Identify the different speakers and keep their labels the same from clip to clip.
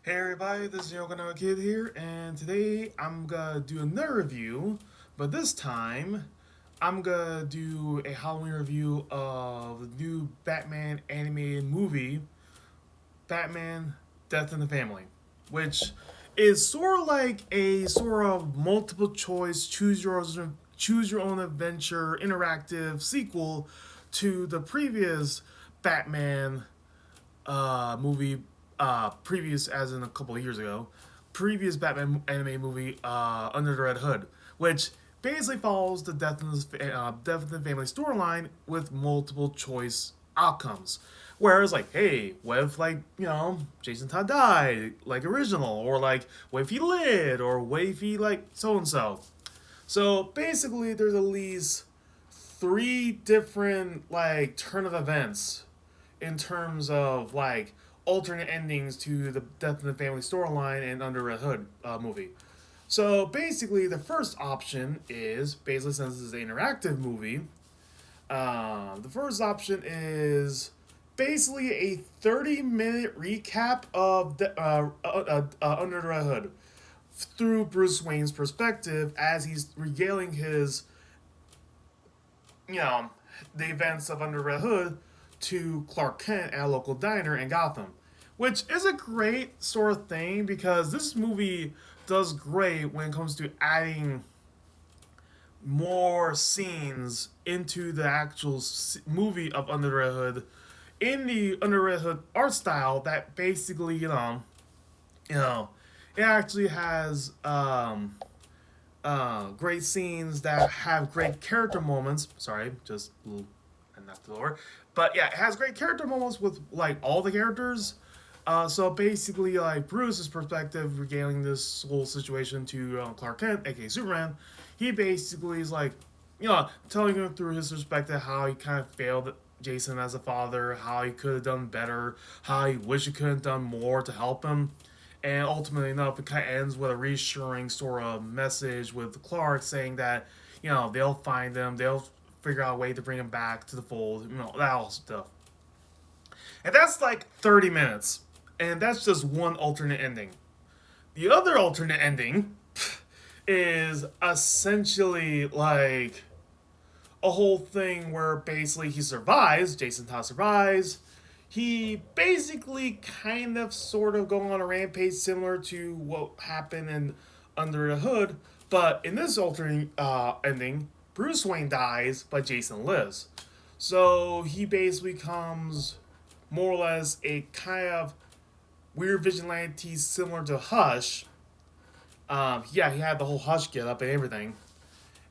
Speaker 1: Hey everybody, this is Theokinawakid'S here, and today I'm gonna do another review, but this time I'm gonna do a Halloween review of the new Batman animated movie, Batman Death in the Family, which is sort of like a sort of multiple choice, choose your own adventure interactive sequel to the previous Batman movie, previous as in a couple of years ago, previous Batman anime movie, Under the Red Hood, which basically follows the Death in the Family storyline with multiple choice outcomes. Whereas, like, hey, what if, like, Jason Todd died, like original, or like, what if he lived, or what if he, like, so and so. So basically, there's at least three different, like, turn of events in terms of like alternate endings to the Death in the Family storyline and Under Red Hood movie. So basically, the first option is basically since this is an interactive movie, the first option is basically a 30-minute recap of Under the Red Hood through Bruce Wayne's perspective as he's regaling his, you know, the events of Under Red Hood to Clark Kent at a local diner in Gotham, which is a great sort of thing because this movie does great when it comes to adding more scenes into the actual movie of Under the Red Hood in the Under the Red Hood art style that basically, you know, it actually has great scenes that have great character moments. Sorry, just a little and not the lower. But yeah, it has great character moments with like all the characters. So basically, like Bruce's perspective, regaling this whole situation to Clark Kent, aka Superman, he basically is like, telling him through his perspective how he kind of failed Jason as a father, how he could have done better, how he wish he could have done more to help him. And ultimately enough, it kind of ends with a reassuring sort of message with Clark saying that, they'll find him, they'll figure out a way to bring him back to the fold, that all stuff. And that's like 30 minutes. And that's just one alternate ending. The other alternate ending is essentially like a whole thing where basically he survives, Jason Todd survives. He basically kind of sort of go on a rampage similar to what happened in Under the Hood, but in this alternate ending, Bruce Wayne dies, but Jason lives. So he basically becomes more or less a kind of weird vigilante similar to Hush. Yeah, he had the whole Hush get up and everything.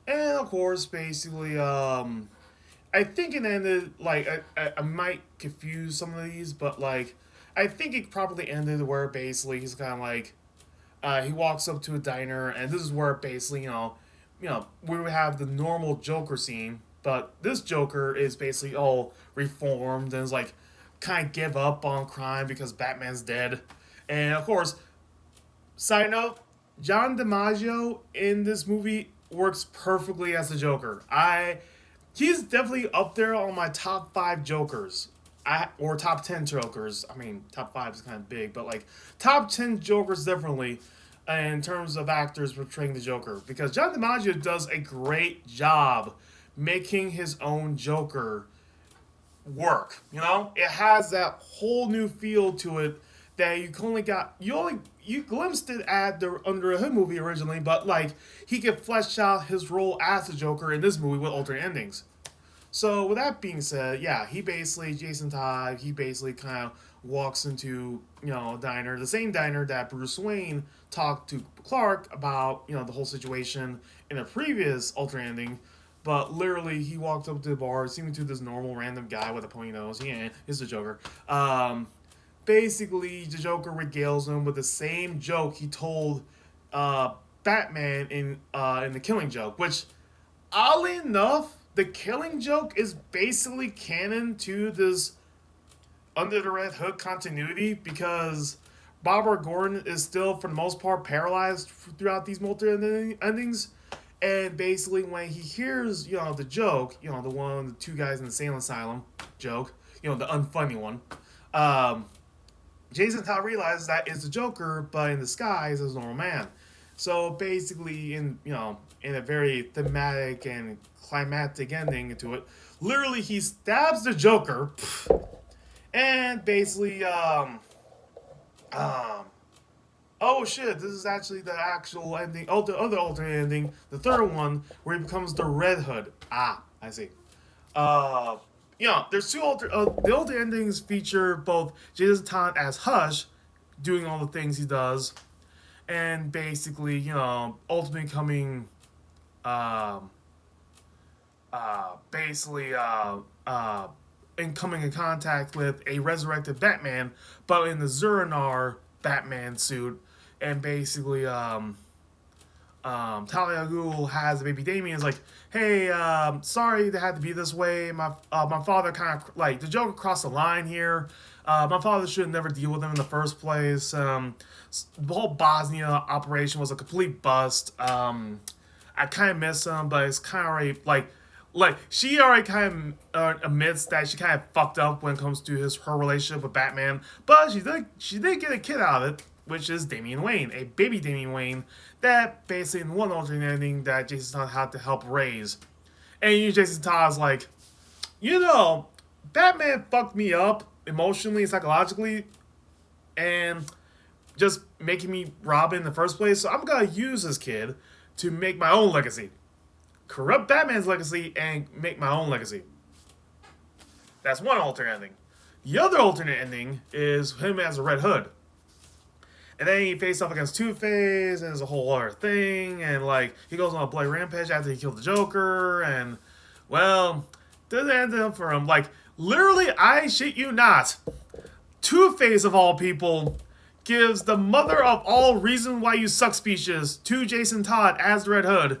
Speaker 1: And of course, basically, I think it ended like I might confuse some of these, but like I think it probably ended where basically he's kind of like he walks up to a diner, and this is where basically we would have the normal Joker scene, but this Joker is basically all reformed and is like kind of give up on crime because Batman's dead, and of course, side note, John DiMaggio in this movie works perfectly as the Joker. He's definitely up there on my top five Jokers. Or top 10 Jokers. I mean, top five is kind of big, but like top 10 Jokers definitely in terms of actors portraying the Joker. Because John DiMaggio does a great job making his own Joker work. It has that whole new feel to it that you glimpsed it at the Under a Hood movie originally, but like he could flesh out his role as the Joker in this movie with alternate endings. So with that being said, yeah, Jason Todd, he basically kind of walks into a diner, the same diner that Bruce Wayne talked to Clark about the whole situation in a previous alternate ending. But literally, he walked up to the bar, seeming to this normal random guy with a pointy nose. Yeah, he's the Joker. Basically, the Joker regales him with the same joke he told Batman in the Killing Joke, which oddly enough, the Killing Joke is basically canon to this Under the Red Hood continuity because Barbara Gordon is still, for the most part, paralyzed throughout these multi endings. And basically, when he hears, the joke, the one, the two guys in the insane asylum joke, the unfunny one, Jason Todd realizes that it's the Joker, but in disguise as a normal man. So basically, in a very thematic and climactic ending into it, literally he stabs the Joker, and basically, um, oh shit, this is actually the actual ending. Oh, the other alternate ending, the third one, where he becomes the Red Hood. Ah, I see. Uh, there's the alternate endings feature both Jason Todd as Hush, doing all the things he does, and basically, ultimately coming, um, basically, in coming in contact with a resurrected Batman, but in the Zuranar Batman suit, and basically, Talia al Ghul has a baby Damien. Is like, hey, sorry they had to be this way. My father kind of like the Joker crossed the line here. My father should never deal with him in the first place. The whole Bosnia operation was a complete bust. I kind of miss him, but it's kind of already like she already kind of admits that she kind of fucked up when it comes to her relationship with Batman, but she did get a kid out of it, which is Damian Wayne, a baby Damian Wayne that basically in one alternate ending that Jason Todd had to help raise. And Jason Todd's like, Batman fucked me up emotionally and psychologically, and just making me Robin in the first place. So I'm gonna use this kid to make my own legacy, corrupt Batman's legacy, and make my own legacy. That's one alternate ending. The other alternate ending is him as a Red Hood. And then he faced off against Two-Face, and there's a whole other thing, and he goes on a bloody rampage after he killed the Joker, and well, doesn't end up for him. Literally, I shit you not, Two-Face of all people gives the mother of all reason why you suck speeches to Jason Todd as the Red Hood,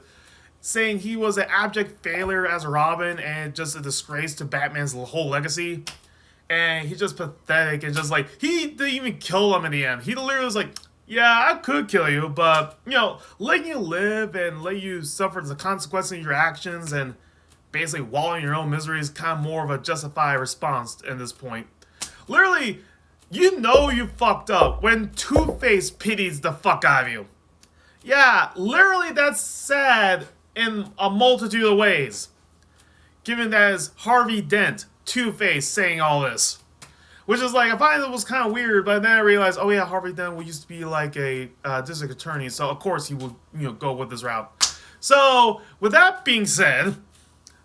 Speaker 1: saying he was an abject failure as a Robin and just a disgrace to Batman's whole legacy. And he's just pathetic and just he didn't even kill him in the end. He literally was like, yeah, I could kill you, but, letting you live and let you suffer the consequences of your actions and basically wallow in your own misery is kind of more of a justified response at this point. Literally, you fucked up when Two-Face pities the fuck out of you. Yeah, literally that's sad in a multitude of ways. Given that it's Harvey Dent, Two-Face, saying all this. Which is I find it was kind of weird, but then I realized, oh yeah, Harvey Dent used to be a district attorney, so of course he would, go with this route. So, with that being said,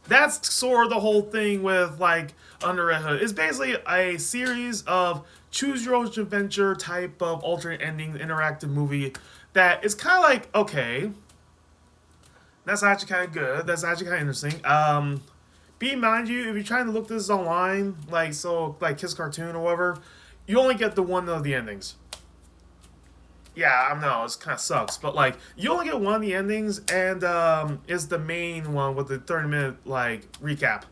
Speaker 1: that's sort of the whole thing with, Under Red Hood. It's basically a series of choose your own adventure type of alternate ending interactive movie that is kind of okay, that's actually kind of good, that's actually kind of interesting. Be in mind you, if you're trying to look this online, Kiss Cartoon or whatever, you only get the one of the endings. Yeah, I know, it kind of sucks, but you only get one of the endings, and it's the main one with the 30-minute recap.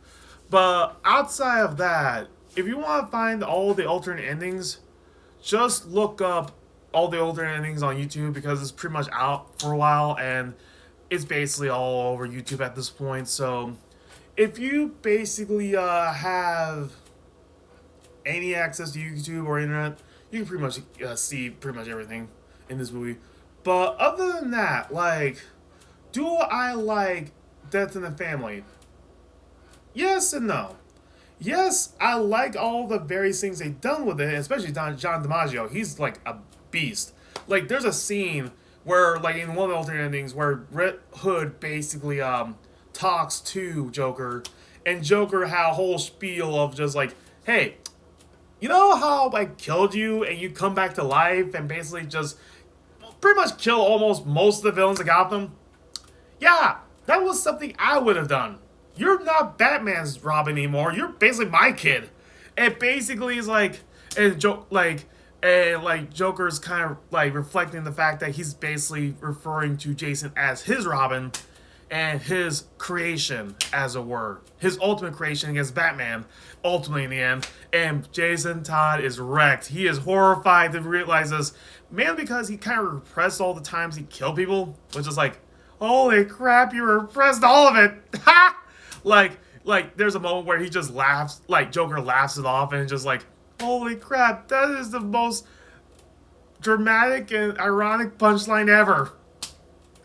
Speaker 1: But outside of that, if you want to find all the alternate endings, just look up all the alternate endings on YouTube, because it's pretty much out for a while, and it's basically all over YouTube at this point. So if you basically have any access to YouTube or internet, you can pretty much see pretty much everything in this movie. But other than that, do I like Death in the Family? Yes and no. Yes, I like all the various things they've done with it, especially John DiMaggio. He's a beast. There's a scene where, in one of the alternate endings, where Red Hood basically talks to Joker, and Joker had a whole spiel of just hey, you know how I killed you and you come back to life and basically just pretty much kill almost most of the villains of Gotham? Yeah, that was something I would have done. You're not Batman's Robin anymore. You're basically my kid. And basically is and Joker's kind of reflecting the fact that he's basically referring to Jason as his Robin, and his creation, as it were. His ultimate creation against Batman, ultimately in the end. And Jason Todd is wrecked. He is horrified to realize this, mainly because he kind of repressed all the times he killed people, which is holy crap, you repressed all of it! Ha! There's a moment where he just laughs, Joker laughs it off, and just Holy crap, that is the most dramatic and ironic punchline ever.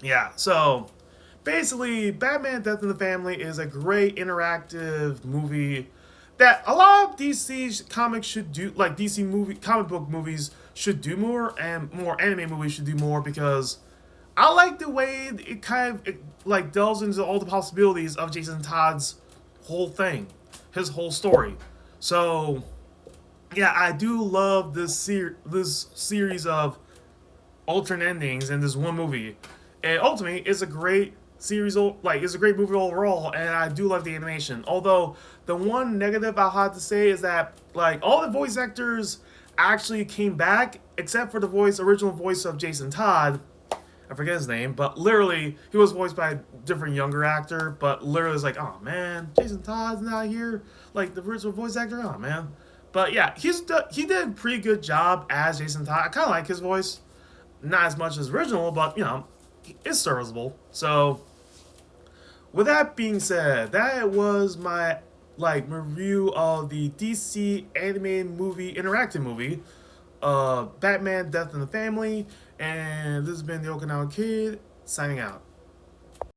Speaker 1: Yeah, so basically, Batman Death in the Family is a great interactive movie that a lot of DC comics should do, like DC movie comic book movies should do more, and more anime movies should do more because I like the way it kind of like delves into all the possibilities of Jason Todd's whole thing, his whole story. So yeah, I do love this series of alternate endings in this one movie, and ultimately it's a great series. Like it's a great movie overall, and I do love the animation. Although the one negative I'll have to say is that like all the voice actors actually came back except for the original voice of Jason Todd. I forget his name, but literally he was voiced by a different younger actor. But literally, it's like, oh man, Jason Todd's not here, like the original voice actor. Oh man, but yeah, he did a pretty good job as Jason Todd. I kind of like his voice, not as much as original, but you know, it's serviceable. So with that being said, that was my like review of the DC animated movie, interactive movie, Batman: Death in the Family, and this has been the Okinawa Kid signing out.